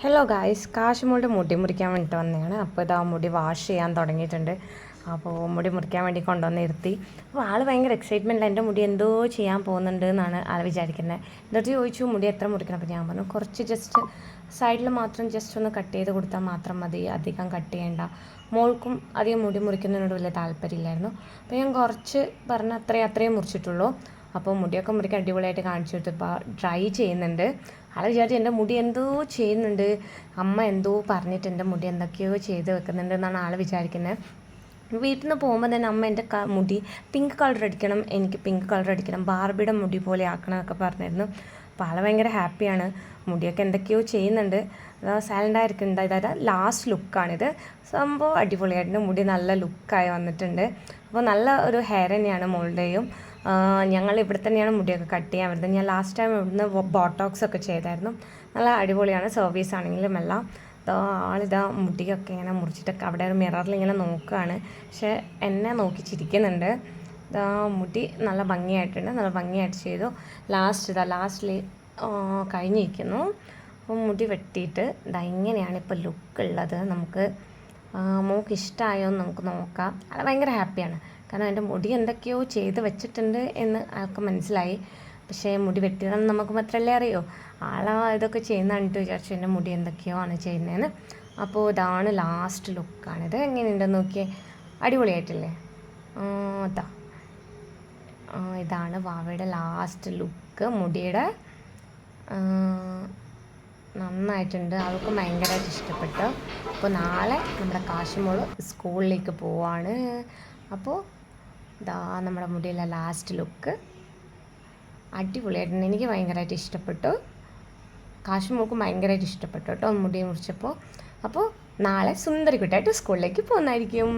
Hello guys, കാശുമോളുടെ മുടി മുറിക്കാൻ വേണ്ടിയിട്ട് വന്നതാണ്. അപ്പോൾ ഇതാ മുടി വാഷ് ചെയ്യാൻ തുടങ്ങിയിട്ടുണ്ട്. അപ്പോൾ മുടി മുറിക്കാൻ വേണ്ടി കൊണ്ടുവന്ന് ഇരുത്തി. അപ്പോൾ ആൾ ഭയങ്കര എക്സൈറ്റ്മെൻറ്റിൽ എൻ്റെ മുടി എന്തോ ചെയ്യാൻ പോകുന്നുണ്ട് എന്നാണ് ആൾ വിചാരിക്കുന്നത്. എന്നിട്ട് ചോദിച്ചു മുടി എത്ര മുറിക്കണം. അപ്പോൾ ഞാൻ പറഞ്ഞു കുറച്ച് ജസ്റ്റ് സൈഡിൽ മാത്രം ജസ്റ്റ് ഒന്ന് കട്ട് ചെയ്ത് കൊടുത്താൽ മാത്രം മതി, അധികം കട്ട് ചെയ്യേണ്ട. മോൾക്കും അധികം മുടി മുറിക്കുന്നതിനോട് വലിയ താല്പര്യമില്ലായിരുന്നു. അപ്പോൾ ഞാൻ കുറച്ച് പറഞ്ഞ അത്രയും മുറിച്ചിട്ടുള്ളൂ. അപ്പോൾ മുടിയൊക്കെ മുറിക്കാൻ അടിപൊളിയായിട്ട് കാണിച്ചു കൊടുത്തപ്പോൾ ഡ്രൈ ചെയ്യുന്നുണ്ട്. ആൾ വിചാരിച്ചു എൻ്റെ മുടി എന്തോ ചെയ്യുന്നുണ്ട്, അമ്മ എന്തോ പറഞ്ഞിട്ട് എൻ്റെ മുടി എന്തൊക്കെയോ ചെയ്ത് വെക്കുന്നുണ്ട് എന്നാണ് ആൾ വിചാരിക്കുന്നത്. വീട്ടിൽ നിന്ന് പോകുമ്പോൾ തന്നെ അമ്മ എൻ്റെ മുടി പിങ്ക് കളർ അടിക്കണം, എനിക്ക് പിങ്ക് കളർ അടിക്കണം, ബാർബിയുടെ മുടി പോലെ ആക്കണം എന്നൊക്കെ പറഞ്ഞിരുന്നു. അപ്പോൾ ആൾ ഭയങ്കര ഹാപ്പിയാണ്. മുടിയൊക്കെ എന്തൊക്കെയോ ചെയ്യുന്നുണ്ട്. സൈലൻ്റായിരിക്കുന്നുണ്ട്. അതായത് ലാസ്റ്റ് ലുക്കാണിത്. സംഭവം അടിപൊളിയായിട്ടുണ്ട്. മുടി നല്ല ലുക്കായി വന്നിട്ടുണ്ട്. അപ്പോൾ നല്ല ഒരു ഹെയർ തന്നെയാണ് മോളുടെയും. ഞങ്ങൾ ഇവിടെ തന്നെയാണ് മുടിയൊക്കെ കട്ട് ചെയ്യാൻ വരുന്നത്. ഞാൻ ലാസ്റ്റ് ടൈം ഇവിടുന്ന് ബോട്ടോക്സ് ഒക്കെ ചെയ്തായിരുന്നു. നല്ല അടിപൊളിയാണ്. സർവീസ് ആണെങ്കിലും എല്ലാം. ആളിതാ മുടിയൊക്കെ ഇങ്ങനെ മുറിച്ചിട്ടൊക്കെ അവിടെ ഒരു മിററിൽ ഇങ്ങനെ നോക്കുകയാണ്. പക്ഷേ എന്നെ നോക്കി ചിരിക്കുന്നുണ്ട്. മുടി നല്ല ഭംഗിയായിട്ടുണ്ട്. നല്ല ഭംഗിയായിട്ട് ചെയ്തു. ലാസ്റ്റിൽ കഴിഞ്ഞിരിക്കുന്നു. അപ്പോൾ മുടി വെട്ടിയിട്ട് ഇങ്ങനെയാണ് ഇപ്പോൾ ലുക്ക് ഉള്ളത്. നമുക്ക് മോൾക്ക് ഇഷ്ടമായോ എന്ന് നമുക്ക് നോക്കാം. അത് ഭയങ്കര ഹാപ്പിയാണ്. കാരണം എൻ്റെ മുടി എന്തൊക്കെയോ ചെയ്ത് വെച്ചിട്ടുണ്ട് എന്ന് ആൾക്ക് മനസ്സിലായി. പക്ഷേ മുടി വെട്ടിയതെന്ന് നമുക്ക് മാത്രമല്ലേ അറിയോ. ഇതൊക്കെ ചെയ്യുന്ന കണ്ടിട്ട് വിചാരിച്ചു എൻ്റെ മുടി എന്തൊക്കെയോ ആണ് ചെയ്യുന്നതെന്ന്. അപ്പോൾ ഇതാണ് ലാസ്റ്റ് ലുക്കാണിത്. എങ്ങനെയുണ്ടെന്ന് നോക്കിയേ, അടിപൊളിയായിട്ടില്ലേ? ഇതാണ് വാവയുടെ ലാസ്റ്റ് ലുക്ക്. മുടിയുടെ നന്നായിട്ടുണ്ട്. അവൾക്ക് ഭയങ്കരമായിട്ട് ഇഷ്ടപ്പെട്ടു. അപ്പോൾ നാളെ നമ്മുടെ കാശുമോള് സ്കൂളിലേക്ക് പോവാണ്. അപ്പോൾ നമ്മുടെ മുടിയിലെ ലാസ്റ്റ് ലുക്ക് അടിപൊളിയായിട്ടുണ്ട്. എനിക്ക് ഭയങ്കരമായിട്ട് ഇഷ്ടപ്പെട്ടു. കാശുമോൾക്കും ഭയങ്കരമായിട്ട് ഇഷ്ടപ്പെട്ടു കേട്ടോ മുടി മുറിച്ചപ്പോൾ. അപ്പോൾ നാളെ സുന്ദരിക്കുട്ടിയായിട്ട് സ്കൂളിലേക്ക് പോകുന്നതായിരിക്കും.